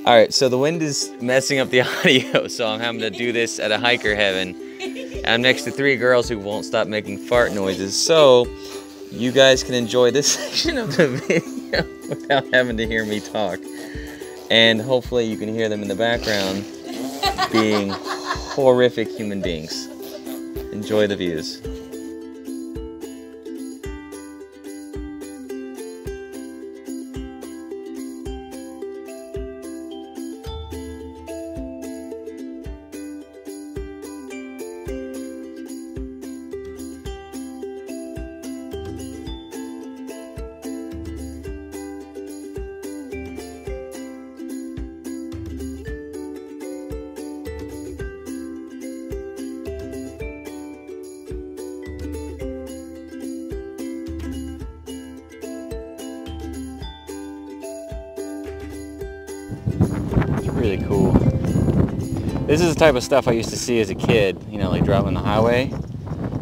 Alright, so the wind is messing up the audio, so I'm having to do this at a hiker heaven. I'm next to 3 girls who won't stop making fart noises, so you guys can enjoy this section of the video without having to hear me talk. And hopefully you can hear them in the background being horrific human beings. Enjoy the views. It's really cool. This is the type of stuff I used to see as a kid, you know, like driving the highway,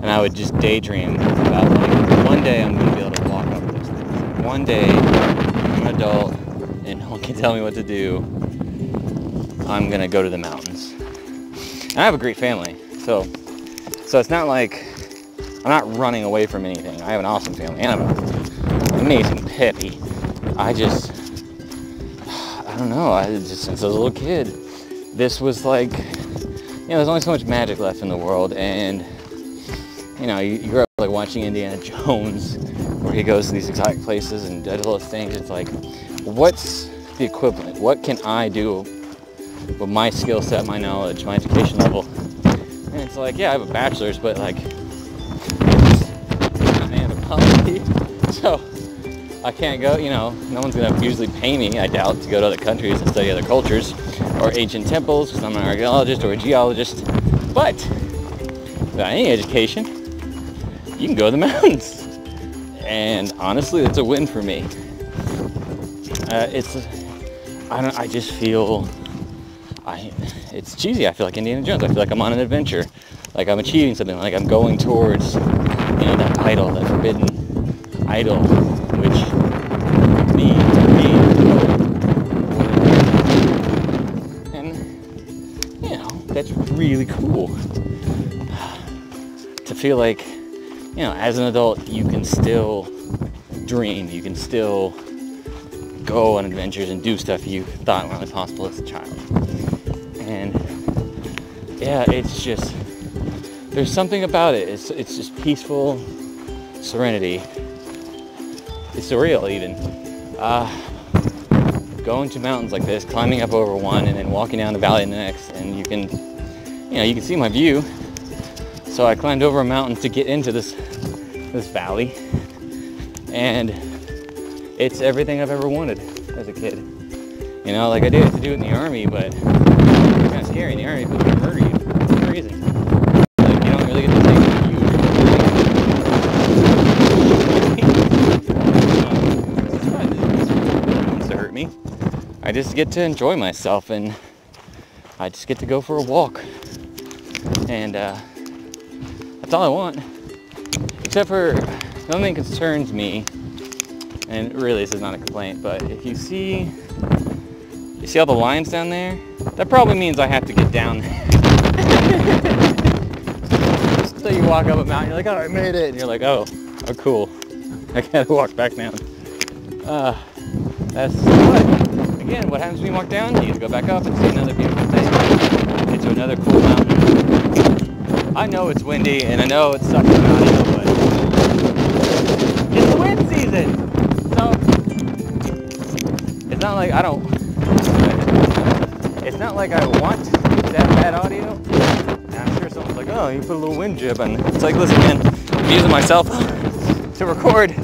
and I would just daydream about, like, one day I'm going to be able to walk up those things. One day, I'm an adult, and no one can tell me what to do. I'm going to go to the mountains. And I have a great family, so it's not like I'm not running away from anything. I have an awesome family, and I'm an amazing peppy. I don't know, just since I was a little kid, this was like, you know, there's only so much magic left in the world, and, you know, you grow up like watching Indiana Jones, where he goes to these exotic places and does all those things. It's like, what's the equivalent? What can I do with my skill set, my knowledge, my education level? And it's like, yeah, I have a bachelor's, but like, I'm anthropology, so I can't go, you know, no one's going to usually pay me, I doubt, to go to other countries and study other cultures or ancient temples, because I'm an archaeologist or a geologist. But without any education, you can go to the mountains. And honestly, it's a win for me. I just feel, it's cheesy. I feel like Indiana Jones. I feel like I'm on an adventure. Like I'm achieving something, like I'm going towards, you know, that idol, that forbidden idol, which me, and you know, that's really cool to feel like, you know, as an adult you can still dream, you can still go on adventures and do stuff you thought weren't really possible as a child. And yeah, it's just, there's something about it. It's just peaceful serenity. It's surreal even. Going to mountains like this, climbing up over one and then walking down the valley the next, and you can see my view. So I climbed over a mountain to get into this valley, and it's everything I've ever wanted as a kid. You know, like I did to do it in the army, but it's kind of scary in the army. People can murder you. It's crazy. Like you don't really get to take the view. Me. I just get to enjoy myself, and I just get to go for a walk, and that's all I want. Except for something concerns me, and really this is not a complaint, but if you see all the lines down there, that probably means I have to get down there. So you walk up a mountain, you're like, oh, I made it, and you're like, oh cool, I gotta walk back down. That's what, again, what happens when you walk down? You get to go back up and see another beautiful thing. Get to another cool mountain. I know it's windy and I know it sucks in audio, but it's the wind season! So, it's not like I want that bad audio. And I'm sure someone's like, oh, you put a little wind jib on. It's like, listen, man, I'm using my cell phone to record.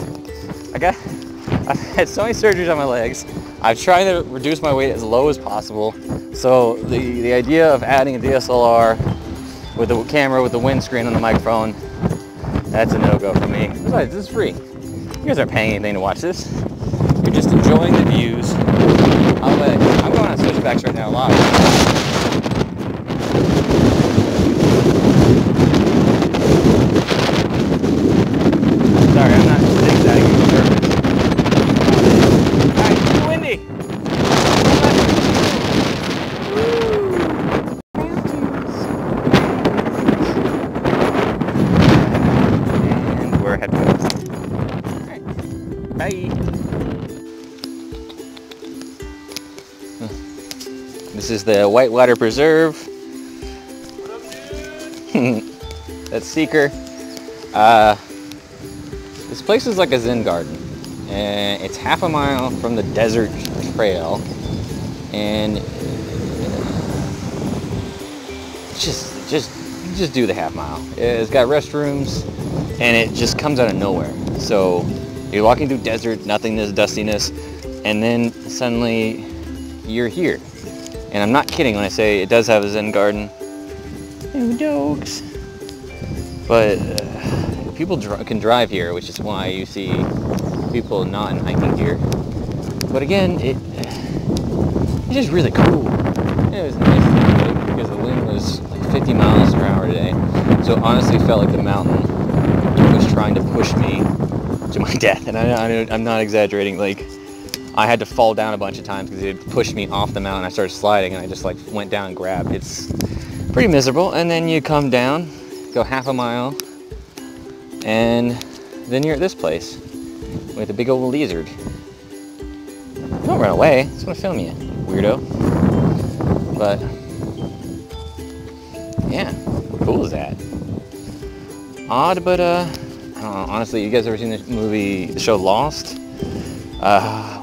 I've had so many surgeries on my legs. I've tried to reduce my weight as low as possible. So the idea of adding a DSLR with the camera with the windscreen on the microphone, that's a no-go for me. Besides, this is free. You guys aren't paying anything to watch this. You're just enjoying the views. I'm going on switchbacks right now live. Sorry, I'm not zigzagging on purpose. Alright, it's too windy. Bye. This is the Whitewater Preserve. What up, dude? That's Seeker. This place is like a Zen garden, and it's half a mile from the desert trail, and just do the half mile. It's got restrooms, and it just comes out of nowhere. So you're walking through desert, nothingness, dustiness, and then suddenly you're here. And I'm not kidding when I say it does have a Zen garden. No jokes. But people can drive here, which is why you see people not in hiking gear. But again, it's just really cool. It was nice because the wind was like 50 miles per hour today. So it honestly felt like the mountain was trying to push me to my death. And I'm not exaggerating. Like, I had to fall down a bunch of times because it pushed me off the mountain. I started sliding and I just like went down and grabbed. It's pretty miserable. And then you come down, go half a mile, and then you're at this place with a big old lizard. Don't run away. I just want to film you, weirdo. But yeah, how cool is that? Odd, but I don't know. Honestly, you guys ever seen the show Lost?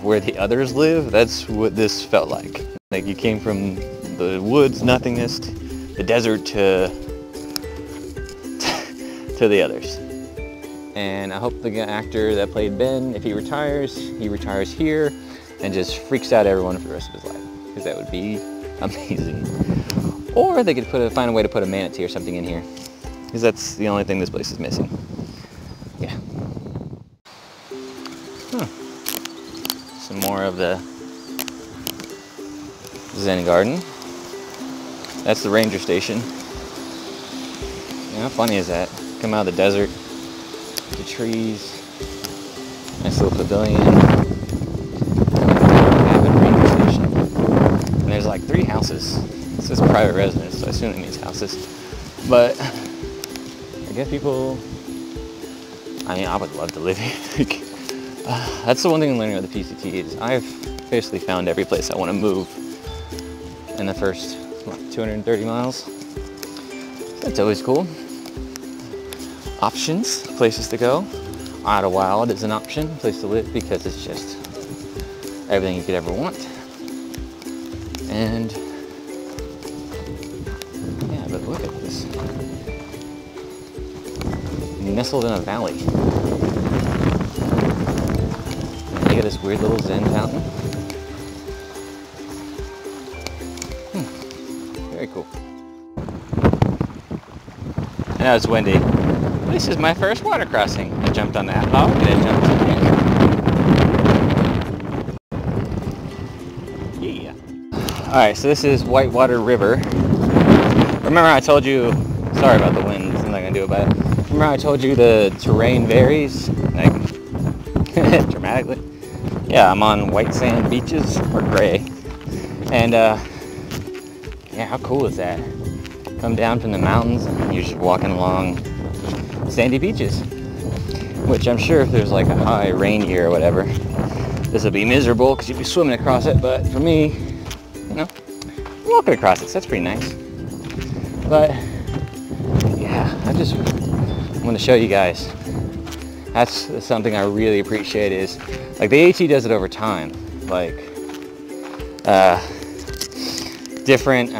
Where the others live? That's what this felt like. Like you came from the woods, nothingness, the desert to the others. And I hope the actor that played Ben, if he retires here and just freaks out everyone for the rest of his life, because that would be amazing. Or they could find a way to put a manatee or something in here, because that's the only thing this place is missing. Yeah. Some more of the Zen garden. That's the ranger station. Yeah, how funny is that? Come out of the desert, the trees, nice little pavilion. Ranger station. And there's like 3 houses. It says private residence, so I assume it means houses. But I guess people, I would love to live here. That's the one thing I'm learning about the PCT is I've basically found every place I want to move in the first, 230 miles. That's always cool. Options, places to go. Idlewild is an option, place to live, because it's just everything you could ever want. And yeah, but look at this. Nestled in a valley. And you got this weird little Zen fountain. Very cool. I know it's windy. This is my first water crossing. I jumped on that log and I jumped on it. Yeah. Alright, so this is Whitewater River. Remember I told you, sorry about the wind, I'm not going to do about it. Remember I told you the terrain varies, like, dramatically? Yeah, I'm on white sand beaches, or gray. And, yeah, how cool is that? Come down from the mountains and you're just walking along sandy beaches. Which I'm sure if there's like a high rain year or whatever, this would be miserable because you'd be swimming across it. But for me, you know, I'm walking across it, so that's pretty nice. But yeah, I just want to show you guys. That's something I really appreciate is, like, the AT does it over time. Like, different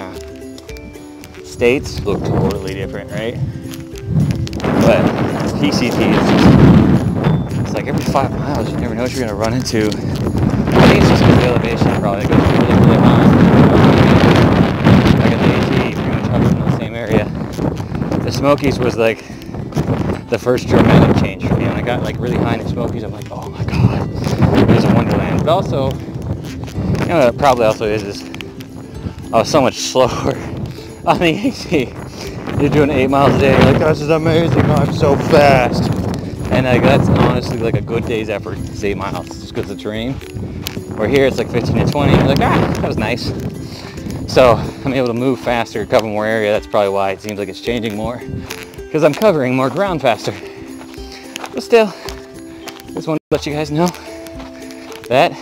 states look totally different, right? But PCT is it's like every 5 miles, you never know what you're gonna run into. I think it's just because the elevation probably goes really, really high. Like at the AT, pretty much up in the same area. The Smokies was like the first dramatic change for me. When I got like really high in the Smokies, I'm like, oh my god, it was a wonderland. But also, you know what it probably also is I was so much slower on the AT. You're doing 8 miles a day, you're like, this is amazing, I'm so fast. And like, that's honestly like a good day's effort, it's 8 miles, just because of the terrain. Where here it's like 15 to 20, you're like, that was nice. So I'm able to move faster, cover more area. That's probably why it seems like it's changing more, because I'm covering more ground faster. But still, just wanted to let you guys know that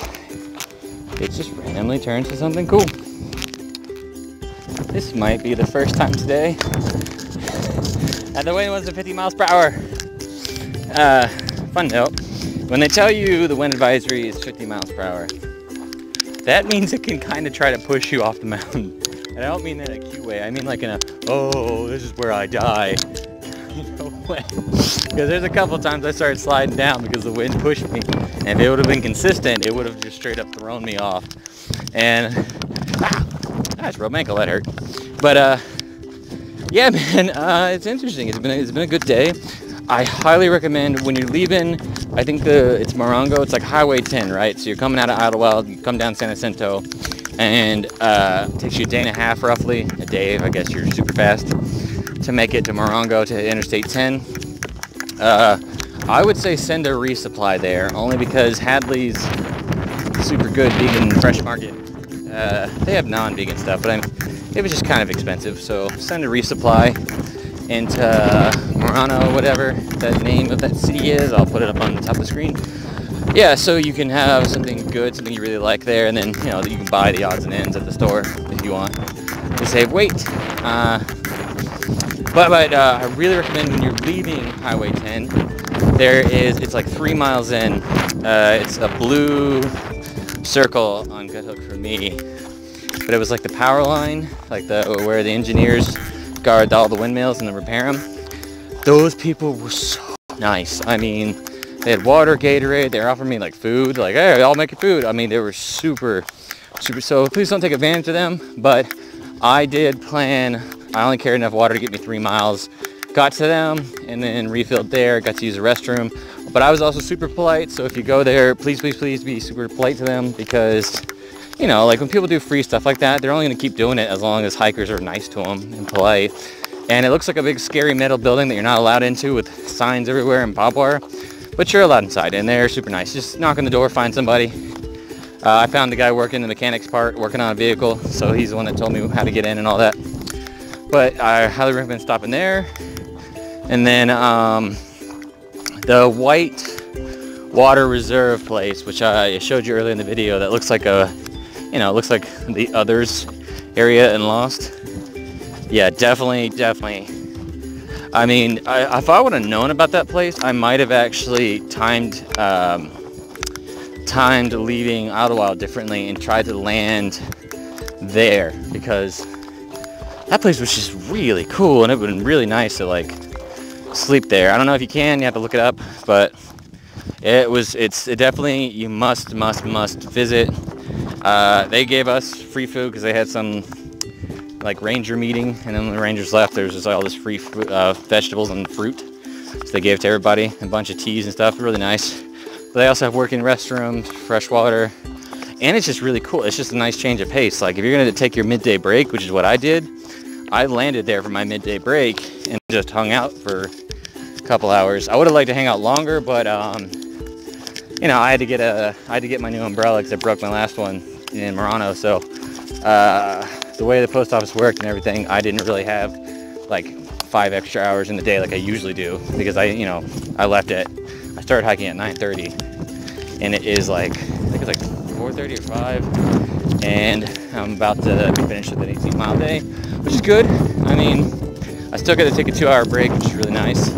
it just randomly turns to something cool. This might be the first time today that the wind wasn't 50 miles per hour. Fun note, when they tell you the wind advisory is 50 miles per hour, that means it can kind of try to push you off the mountain. And I don't mean that in a cute way, I mean like in a, oh, this is where I die. No way. Because there's a couple times I started sliding down because the wind pushed me. And if it would have been consistent, it would have just straight up thrown me off. And, I just rubbed my ankle, that hurt. But, yeah, man, it's interesting. It's been a good day. I highly recommend when you're leaving, I think it's Morongo, it's like Highway 10, right? So you're coming out of Idlewild, you come down San Jacinto, and it takes you a day and a half roughly, a day if I guess you're super fast, to make it to Morongo to Interstate 10. I would say send a resupply there, only because Hadley's super good vegan fresh market. They have non-vegan stuff, but it was just kind of expensive, so send a resupply into Murano, whatever that name of that city is. I'll put it up on the top of the screen. Yeah, so you can have something good, something you really like there, and then you know you can buy the odds and ends at the store if you want to save weight. But I really recommend when you're leaving Highway 10, it's like 3 miles in. It's a blue circle on Good Hook for me, but it was like the power line, like where the engineers guard all the windmills and then repair them. Those people were so nice. I mean, they had water, Gatorade. They were offering me like food, like, hey, I'll make you food. I mean, they were super. So please don't take advantage of them. But I did plan. I only carried enough water to get me 3 miles. Got to them and then refilled there. Got to use the restroom. But I was also super polite. So if you go there, please be super polite to them, because you know, like when people do free stuff like that, they're only going to keep doing it as long as hikers are nice to them and polite. And it looks like a big scary metal building that you're not allowed into with signs everywhere and barbed wire, but you're allowed inside and they're super nice. Just knock on the door, find somebody. I found the guy working the mechanics part, working on a vehicle, so he's the one that told me how to get in and all that. But I highly recommend stopping there. And then the Whitewater Reserve place, which I showed you earlier in the video, that looks like it looks like the Others area in Lost. Yeah, definitely. I mean, if I would have known about that place, I might have actually timed leaving Idlewild differently and tried to land there, because that place was just really cool and it would have been really nice to like sleep there. I don't know if you can, you have to look it up, but it's definitely, you must visit. They gave us free food because they had some like ranger meeting, and then when the rangers left, there's just all this free vegetables and fruit, so they gave it to everybody, a bunch of teas and stuff. Really nice. But they also have working restrooms, fresh water, and it's just really cool. It's just a nice change of pace. Like if you're going to take your midday break, which is what I did, I landed there for my midday break and just hung out for a couple hours. I would have liked to hang out longer, but you know, I had to get my new umbrella because I broke my last one in Murano. So the way the post office worked and everything, I didn't really have like 5 extra hours in the day like I usually do, because I started hiking at 9:30 and it is like, I think it's like 4:30 or 5, and I'm about to finish with an 18-mile day, which is good. I mean, I still got to take a 2-hour break, which is really nice,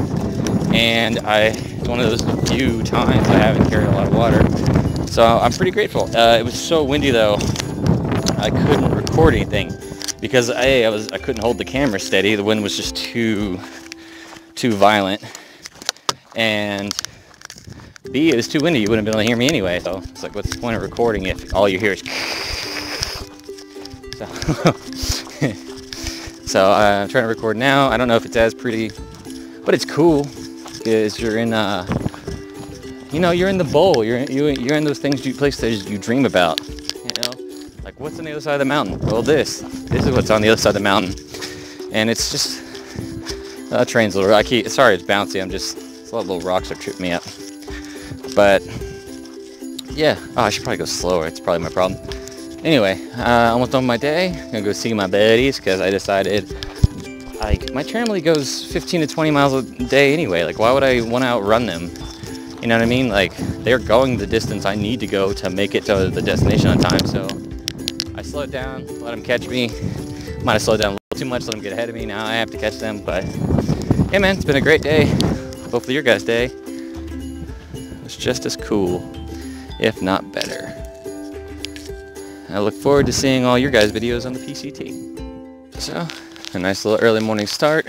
and it's one of those few times I haven't carried a lot of water, so I'm pretty grateful. It was so windy though, I couldn't record anything because I couldn't hold the camera steady. The wind was just too violent, and B, it was too windy. You wouldn't have been able to hear me anyway. So it's like, what's the point of recording if all you hear is? So I'm trying to record now. I don't know if it's as pretty, but it's cool because you're in you're in the bowl. You're in those places you dream about. Like what's on the other side of the mountain? Well, this is what's on the other side of the mountain, and it's just train's a little rocky. Sorry, it's bouncy. It's a lot of little rocks that trip me up. But yeah, I should probably go slower. It's probably my problem. Anyway, almost done with my day. I'm gonna go see my buddies because I decided, like, my family goes 15 to 20 miles a day anyway. Like, why would I want to outrun them? You know what I mean? Like, they're going the distance I need to go to make it to the destination on time. So I slowed down, let them catch me. Might have slowed down a little too much, let them get ahead of me. Now I have to catch them. But yeah, man, it's been a great day. Hopefully your guys' day was just as cool, if not better. I look forward to seeing all your guys' videos on the PCT. So, a nice little early morning start.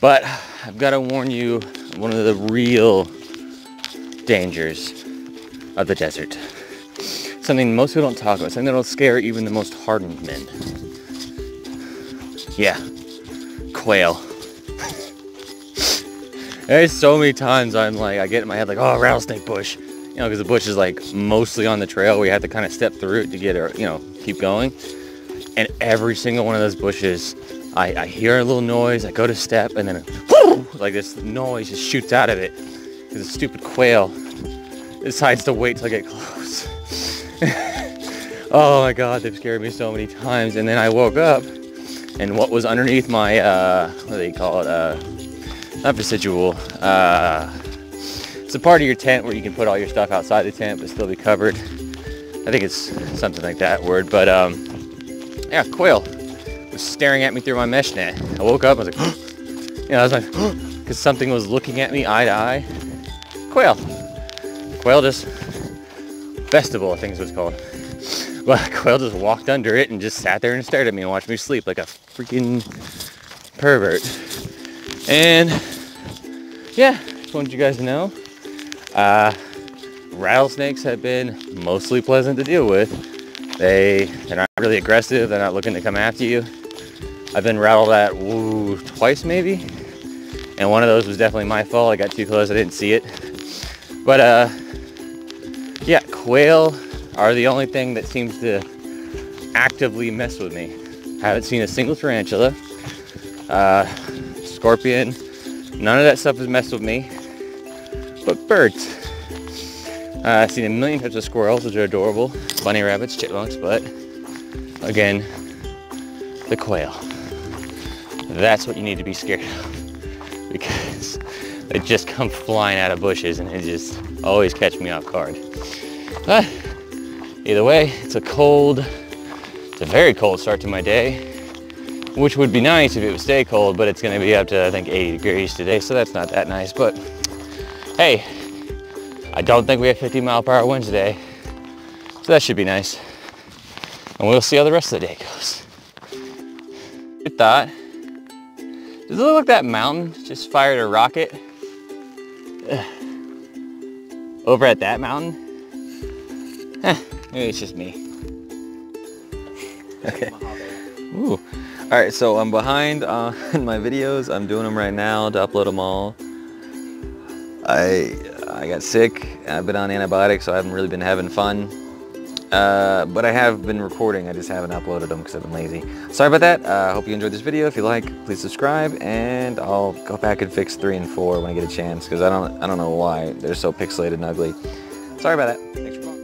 But I've got to warn you, one of the real dangers of the desert. Something most people don't talk about, something that'll scare even the most hardened men. Yeah, quail. There's so many times I get in my head like, oh, rattlesnake bush. You know, because the bush is like mostly on the trail. We have to kind of step through it to get her, you know, keep going. And every single one of those bushes, I hear a little noise, I go to step, and then like this noise just shoots out of it. Because the stupid quail decides to wait till I get close. Oh my God, they've scared me so many times. And then I woke up, and what was underneath my, what do they call it? Not vestibule. It's a part of your tent where you can put all your stuff outside the tent but still be covered. I think it's something like that word. But yeah, quail was staring at me through my mesh net. I woke up, I was like, you know, I was like, because something was looking at me eye to eye. Quail. Quail just, vestibule I think is what it's called. But quail just walked under it and just sat there and stared at me and watched me sleep like a freaking pervert. And yeah, just wanted you guys to know, rattlesnakes have been mostly pleasant to deal with. They're not really aggressive. They're not looking to come after you. I've been rattled at twice maybe, and one of those was definitely my fault. I got too close, I didn't see it. But yeah, quail are the only thing that seems to actively mess with me. Haven't seen a single tarantula, scorpion, none of that stuff has messed with me. But birds. I've seen a million types of squirrels, which are adorable, bunny rabbits, chipmunks, but again, the quail. That's what you need to be scared of, because they just come flying out of bushes and they just always catch me off guard. But either way, it's a very cold start to my day, which would be nice if it would stay cold, but it's gonna be up to, I think, 80 degrees today, so that's not that nice. But hey, I don't think we have 50-mile-per-hour winds today, so that should be nice. And we'll see how the rest of the day goes. Good thought. Does it look like that mountain just fired a rocket over at that mountain? Maybe it's just me. Okay. Ooh. All right, so I'm behind on my videos. I'm doing them right now to upload them all. I got sick. I've been on antibiotics, so I haven't really been having fun. But I have been recording. I just haven't uploaded them because I've been lazy. Sorry about that. I hope you enjoyed this video. If you like, please subscribe, and I'll go back and fix 3 and 4 when I get a chance, because I don't know why they're so pixelated and ugly. Sorry about that. Thanks for watching.